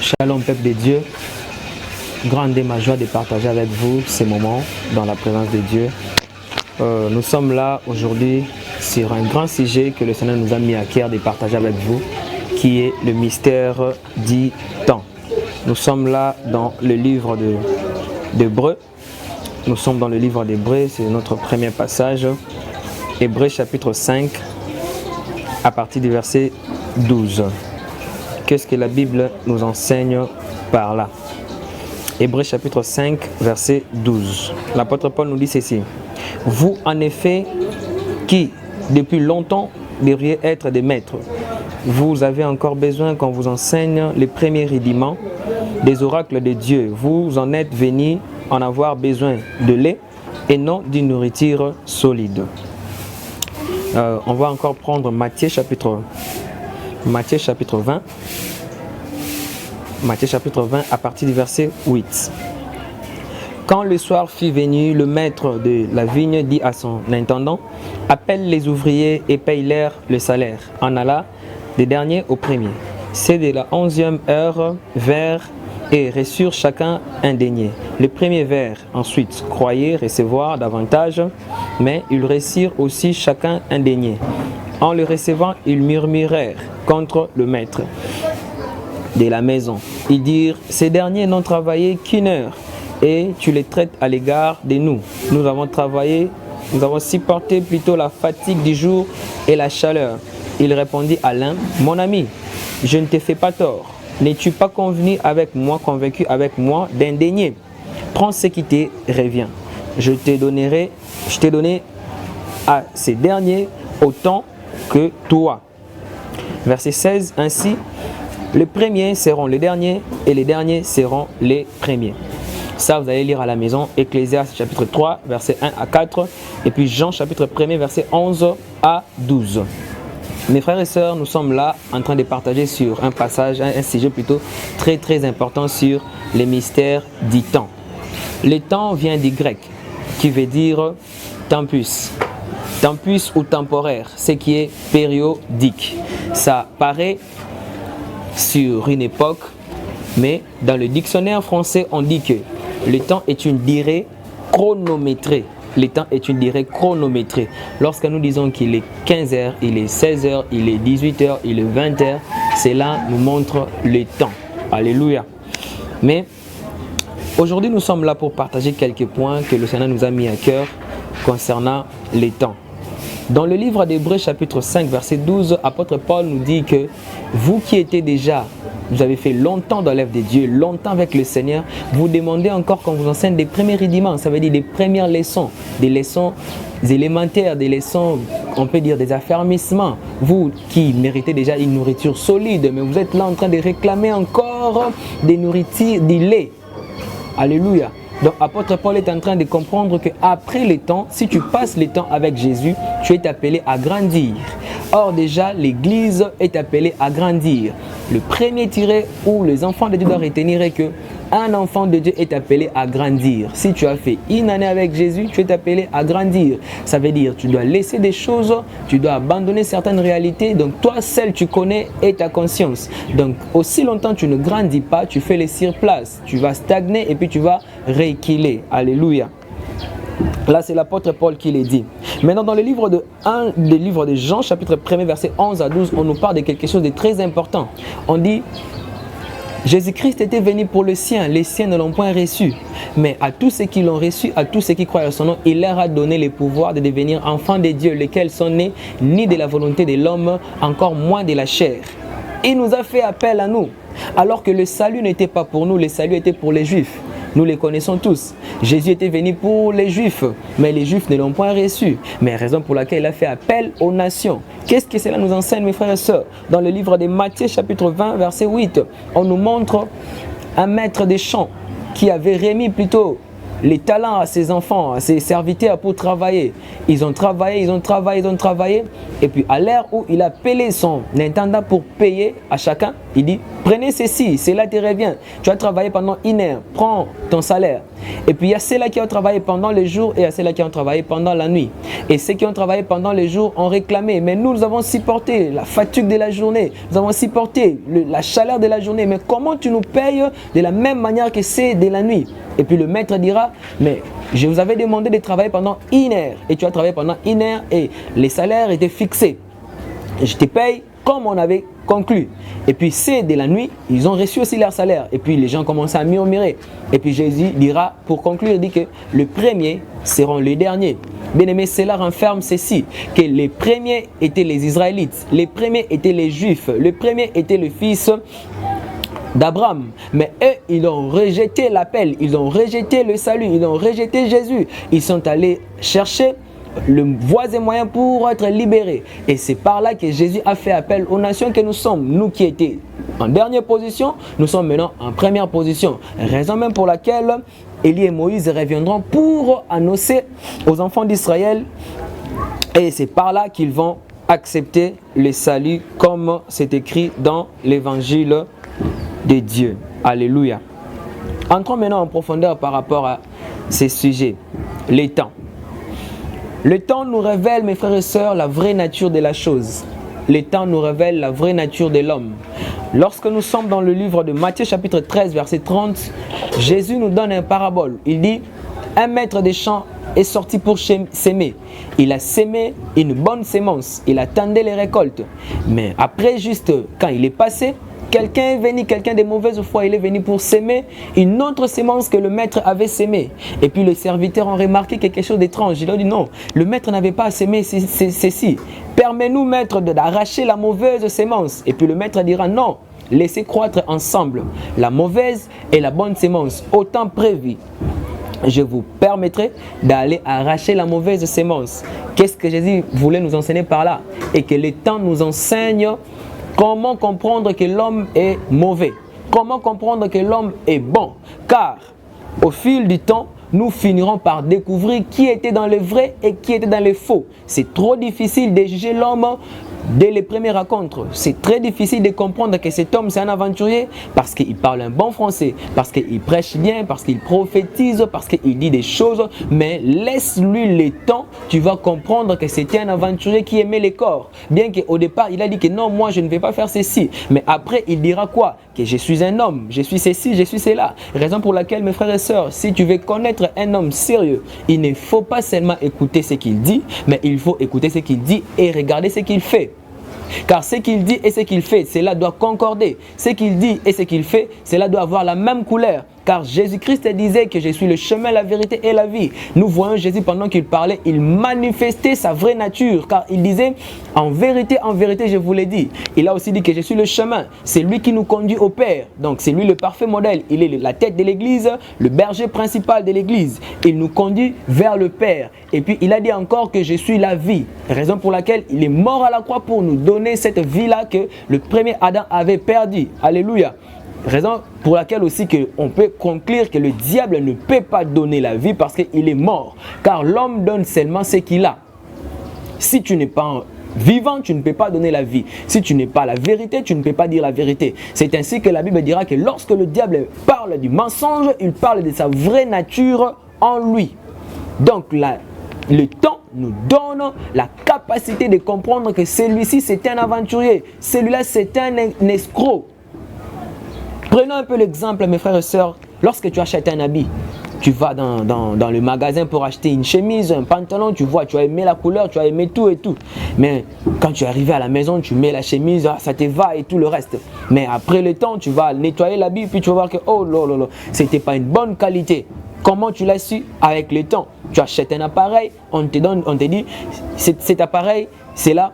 Shalom peuple de Dieu, grande est ma joie de partager avec vous ces moments dans la présence de Dieu. Nous sommes là aujourd'hui sur un grand sujet que le Seigneur nous a mis à cœur de partager avec vous, qui est le mystère du temps. Nous sommes là dans le livre d'Hébreux. Nous sommes dans le livre d'Hébreux, c'est notre premier passage. Hébreux chapitre 5, à partir du verset 12. Qu'est-ce que la Bible nous enseigne par là? Hébreux chapitre 5, verset 12. L'apôtre Paul nous dit ceci. Vous, en effet, qui, depuis longtemps, devriez être des maîtres, vous avez encore besoin qu'on vous enseigne les premiers rudiments des oracles de Dieu. Vous en êtes venus en avoir besoin de lait et non d'une nourriture solide. On va encore prendre Matthieu chapitre 20. Matthieu chapitre 20 à partir du verset 8. Quand le soir fut venu, le maître de la vigne dit à son intendant, appelle les ouvriers et paye-leur le salaire. En alla des derniers aux premiers. C'est de la 11e heure vers et reçurent chacun un denier. Les premiers vers ensuite croyaient recevoir davantage, mais ils reçurent aussi chacun un denier. En le recevant, ils murmurèrent contre le maître de la maison. Ils dirent, ces derniers n'ont travaillé qu'une heure et tu les traites à l'égard de nous. Nous avons travaillé, nous avons supporté plutôt la fatigue du jour et la chaleur. Il répondit à l'un, mon ami, je ne te fais pas tort. N'es-tu pas convaincu avec moi d'un denier? Prends ce qui te revient. Je t'ai donné à ces derniers autant que toi. Verset 16, ainsi, les premiers seront les derniers et les derniers seront les premiers. Ça, vous allez lire à la maison, Ecclésiaste chapitre 3, verset 1 à 4, et puis Jean chapitre 1, verset 11 à 12. Mes frères et sœurs, nous sommes là en train de partager sur un passage, un sujet plutôt très important sur les mystères du temps. Le temps vient du grec, qui veut dire tempus. Tempus ou temporaire, ce qui est périodique. Ça paraît sur une époque, mais dans le dictionnaire français, on dit que le temps est une durée chronométrée. Le temps est une durée chronométrée. Lorsque nous disons qu'il est 15h, il est 16h, il est 18h, il est 20h, cela nous montre le temps. Alléluia. Mais aujourd'hui, nous sommes là pour partager quelques points que le Seigneur nous a mis à cœur concernant les temps. Dans le livre d'Hébreux chapitre 5 verset 12, apôtre Paul nous dit que vous qui étiez déjà, vous avez fait longtemps dans l'œuvre de Dieu, longtemps avec le Seigneur, vous demandez encore qu'on vous enseigne des premiers rudiments, ça veut dire des premières leçons, des leçons élémentaires, des leçons, on peut dire des affermissements. Vous qui méritez déjà une nourriture solide, mais vous êtes là en train de réclamer encore des nourritures, du lait. Alléluia. Donc, apôtre Paul est en train de comprendre qu'après le temps, si tu passes le temps avec Jésus, tu es appelé à grandir. Or, déjà, l'Église est appelée à grandir. Le premier tiré où les enfants de Dieu doivent retenir est que un enfant de Dieu est appelé à grandir. Si tu as fait une année avec Jésus, tu es appelé à grandir. Ça veut dire que tu dois laisser des choses, tu dois abandonner certaines réalités. Donc toi seul tu connais et ta conscience. Donc aussi longtemps tu ne grandis pas, tu fais les surplaces. Tu vas stagner et puis tu vas rééquilibrer. Alléluia. Là, c'est l'apôtre Paul qui l'a dit. Maintenant, dans le livre de Jean, chapitre 1, verset 11 à 12, on nous parle de quelque chose de très important. On dit, Jésus-Christ était venu pour les siens ne l'ont point reçu. Mais à tous ceux qui l'ont reçu, à tous ceux qui croient à son nom, il leur a donné le pouvoir de devenir enfants de Dieu, lesquels sont nés ni de la volonté de l'homme, encore moins de la chair. Il nous a fait appel à nous, alors que le salut n'était pas pour nous, le salut était pour les Juifs. Nous les connaissons tous. Jésus était venu pour les Juifs, mais les Juifs ne l'ont point reçu. Mais raison pour laquelle il a fait appel aux nations. Qu'est-ce que cela nous enseigne, mes frères et sœurs? Dans le livre de Matthieu, chapitre 20, verset 8, on nous montre un maître des champs qui avait remis plutôt les talents à ses enfants, à ses serviteurs pour travailler. Ils ont travaillé. Et puis à l'heure où il a appelé son intendant pour payer à chacun, Il dit, prenez ceci, cela te revient. Tu as travaillé pendant 1 heure, prends ton salaire. Et puis il y a ceux-là qui ont travaillé pendant le jour et il y a ceux-là qui ont travaillé pendant la nuit. Et ceux qui ont travaillé pendant le jour ont réclamé. Mais nous avons supporté la fatigue de la journée. Nous avons supporté la chaleur de la journée. Mais comment tu nous payes de la même manière que c'est de la nuit? Et puis le maître dira, mais je vous avais demandé de travailler pendant 1 heure. Et tu as travaillé pendant 1 heure et les salaires étaient fixés. Et je te paye comme on avait conclu. Et puis c'est de la nuit, ils ont reçu aussi leur salaire. Et puis les gens commencent à murmurer. Et puis Jésus dira, pour conclure, il dit que le premier seront les derniers. Bien aimé, cela renferme ceci, que les premiers étaient les Israélites, les premiers étaient les Juifs, le premier était le fils d'Abraham. Mais eux, ils ont rejeté l'appel, ils ont rejeté le salut, ils ont rejeté Jésus. Ils sont allés chercher le voie et moyen pour être libérés. Et c'est par là que Jésus a fait appel aux nations que nous sommes. Nous qui étions en dernière position, nous sommes maintenant en première position. Raison même pour laquelle Élie et Moïse reviendront pour annoncer aux enfants d'Israël. Et c'est par là qu'ils vont accepter le salut comme c'est écrit dans l'évangile de Dieu. Alléluia. Entrons maintenant en profondeur par rapport à ces sujets. Les temps. Le temps nous révèle, mes frères et sœurs, la vraie nature de la chose. Le temps nous révèle la vraie nature de l'homme. Lorsque nous sommes dans le livre de Matthieu chapitre 13, verset 30, Jésus nous donne une parabole. Il dit, un maître des champs est sorti pour s'aimer. Il a sémé une bonne sémence. Il attendait les récoltes. Mais après, juste quand il est passé, quelqu'un est venu, quelqu'un de mauvaise foi, il est venu pour s'aimer une autre sémence que le maître avait sémée. Et puis les serviteurs ont remarqué quelque chose d'étrange. Ils ont dit non, le maître n'avait pas sémé ceci. Permets-nous, maître, d'arracher la mauvaise sémence. Et puis le maître dira non, laissez croître ensemble la mauvaise et la bonne sémence. Autant prévu, je vous permettrai d'aller arracher la mauvaise sémence. Qu'est-ce que Jésus voulait nous enseigner par là? Et que le temps nous enseigne comment comprendre que l'homme est mauvais? Comment comprendre que l'homme est bon? Car au fil du temps, nous finirons par découvrir qui était dans le vrai et qui était dans le faux. C'est trop difficile de juger l'homme dès les premières rencontres. C'est très difficile de comprendre que cet homme c'est un aventurier parce qu'il parle un bon français, parce qu'il prêche bien, parce qu'il prophétise, parce qu'il dit des choses. Mais laisse-lui le temps, tu vas comprendre que c'était un aventurier qui aimait les corps. Bien qu'au départ il a dit que non, moi je ne vais pas faire ceci. Mais après il dira quoi? Que je suis un homme, je suis ceci, je suis cela. Raison pour laquelle mes frères et sœurs, si tu veux connaître un homme sérieux, il ne faut pas seulement écouter ce qu'il dit, mais il faut écouter ce qu'il dit et regarder ce qu'il fait. Car ce qu'il dit et ce qu'il fait, cela doit concorder. Ce qu'il dit et ce qu'il fait, cela doit avoir la même couleur. Car Jésus-Christ disait que je suis le chemin, la vérité et la vie. Nous voyons Jésus pendant qu'il parlait, il manifestait sa vraie nature. Car il disait, en vérité, je vous l'ai dit. Il a aussi dit que je suis le chemin. C'est lui qui nous conduit au Père. Donc c'est lui le parfait modèle. Il est la tête de l'église, le berger principal de l'église. Il nous conduit vers le Père. Et puis il a dit encore que je suis la vie. Raison pour laquelle il est mort à la croix pour nous donner cette vie-là que le premier Adam avait perdue. Alléluia. Raison pour laquelle aussi on peut conclure que le diable ne peut pas donner la vie parce qu'il est mort. Car l'homme donne seulement ce qu'il a. Si tu n'es pas vivant, tu ne peux pas donner la vie. Si tu n'es pas la vérité, tu ne peux pas dire la vérité. C'est ainsi que la Bible dira que lorsque le diable parle du mensonge, il parle de sa vraie nature en lui. Donc le temps nous donne la capacité de comprendre que celui-ci c'est un aventurier. Celui-là c'est un escroc. Prenons un peu l'exemple, mes frères et sœurs, lorsque tu achètes un habit, tu vas dans le magasin pour acheter une chemise, un pantalon, tu vois, tu as aimé la couleur, tu as aimé tout et tout. Mais quand tu es arrivé à la maison, tu mets la chemise, ça te va et tout le reste. Mais après le temps, tu vas nettoyer l'habit, puis tu vas voir que, oh là là, c'était pas une bonne qualité. Comment tu l'as su? Avec le temps. Tu achètes un appareil, on te dit, cet appareil, c'est là.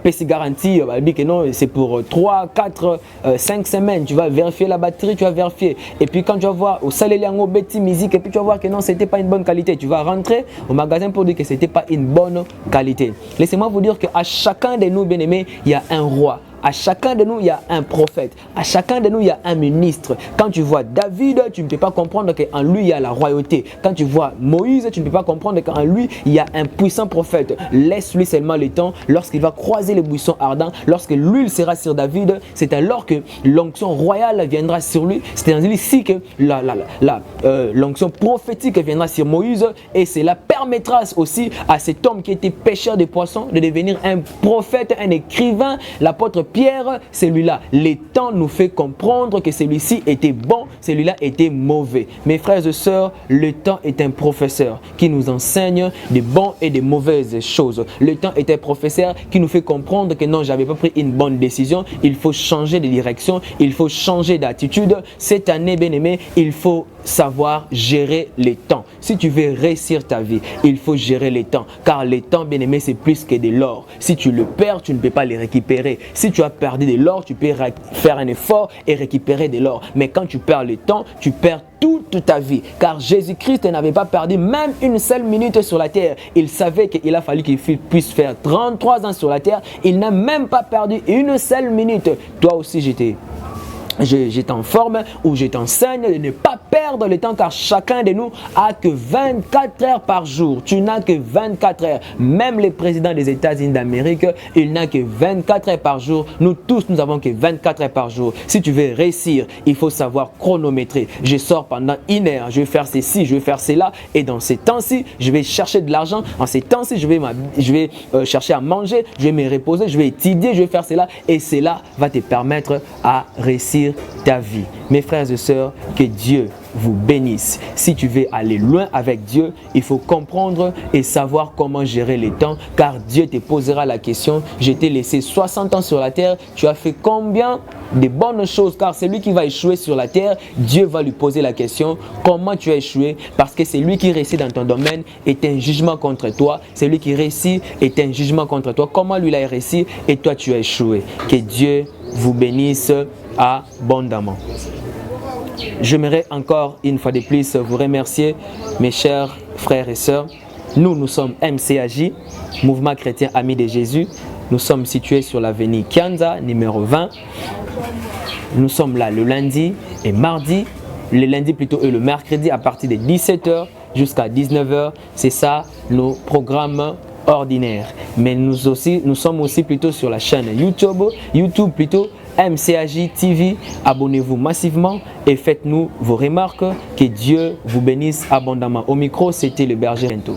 PC garantie, que non, c'est pour 3, 4, 5 semaines. Tu vas vérifier la batterie, tu vas vérifier. Et puis quand tu vas voir au Saleliango, Betty Musique, et puis tu vas voir que non, c'était pas une bonne qualité. Tu vas rentrer au magasin pour dire que c'était pas une bonne qualité. Laissez-moi vous dire qu'à chacun de nous, bien-aimés, il y a un roi. À chacun de nous, il y a un prophète. À chacun de nous, il y a un ministre. Quand tu vois David, tu ne peux pas comprendre qu'en lui, il y a la royauté. Quand tu vois Moïse, tu ne peux pas comprendre qu'en lui, il y a un puissant prophète. Laisse-lui seulement le temps. Lorsqu'il va croiser les buissons ardents, lorsque l'huile sera sur David, c'est alors que l'onction royale viendra sur lui. C'est ainsi que l'onction prophétique viendra sur Moïse, et cela permettra aussi à cet homme qui était pêcheur de poissons de devenir un prophète, un écrivain. L'apôtre Pierre, celui-là, les temps nous fait comprendre que celui-ci était bon, celui-là était mauvais. Mes frères et sœurs, le temps est un professeur qui nous enseigne des bons et des mauvaises choses. Le temps est un professeur qui nous fait comprendre que non, j'avais pas pris une bonne décision, il faut changer de direction, il faut changer d'attitude. Cette année, bien-aimé, il faut savoir gérer les temps. Si tu veux réussir ta vie, il faut gérer les temps, car les temps, bien-aimé, c'est plus que de l'or. Si tu le perds, tu ne peux pas les récupérer. Si tu as perdu de l'or, tu peux faire un effort et récupérer de l'or. Mais quand tu perds le temps, tu perds toute ta vie, car Jésus-Christ n'avait pas perdu même une seule minute sur la terre. Il savait qu'il a fallu qu'il puisse faire 33 ans sur la terre. Il n'a même pas perdu une seule minute. Toi aussi, je t'informe ou je t'enseigne de ne pas perdre le temps, car chacun de nous a que 24 heures par jour. Tu n'as que 24 heures. Même le président des États-Unis d'Amérique, il n'a que 24 heures par jour. Nous tous, nous avons que 24 heures par jour. Si tu veux réussir, il faut savoir chronométrer. Je sors pendant une heure, je vais faire ceci, je vais faire cela, et dans ces temps-ci, je vais chercher de l'argent. En ces temps-ci, je vais chercher à manger, je vais me reposer, je vais étudier, je vais faire cela, et cela va te permettre à réussir ta vie. Mes frères et sœurs, que Dieu vous bénisse. Si tu veux aller loin avec Dieu, il faut comprendre et savoir comment gérer les temps, car Dieu te posera la question: je t'ai laissé 60 ans sur la terre, tu as fait combien de bonnes choses? Car celui qui va échouer sur la terre, Dieu va lui poser la question: comment tu as échoué? Parce que celui qui réussit dans ton domaine est un jugement contre toi. Celui qui réussit est un jugement contre toi. Comment lui a réussi et toi tu as échoué? Que Dieu vous bénisse abondamment. J'aimerais encore une fois de plus vous remercier, mes chers frères et sœurs. Nous sommes MCAJ, Mouvement Chrétien Amis de Jésus. Nous sommes situés sur l'avenue Kianza, numéro 20. Nous sommes là le lundi et mardi. Le lundi plutôt et le mercredi à partir de 17h jusqu'à 19h. C'est ça nos programmes ordinaires. Mais nous sommes aussi plutôt sur la chaîne YouTube plutôt, MCAJ TV. Abonnez-vous massivement et faites-nous vos remarques. Que Dieu vous bénisse abondamment. Au micro, c'était le berger Bento.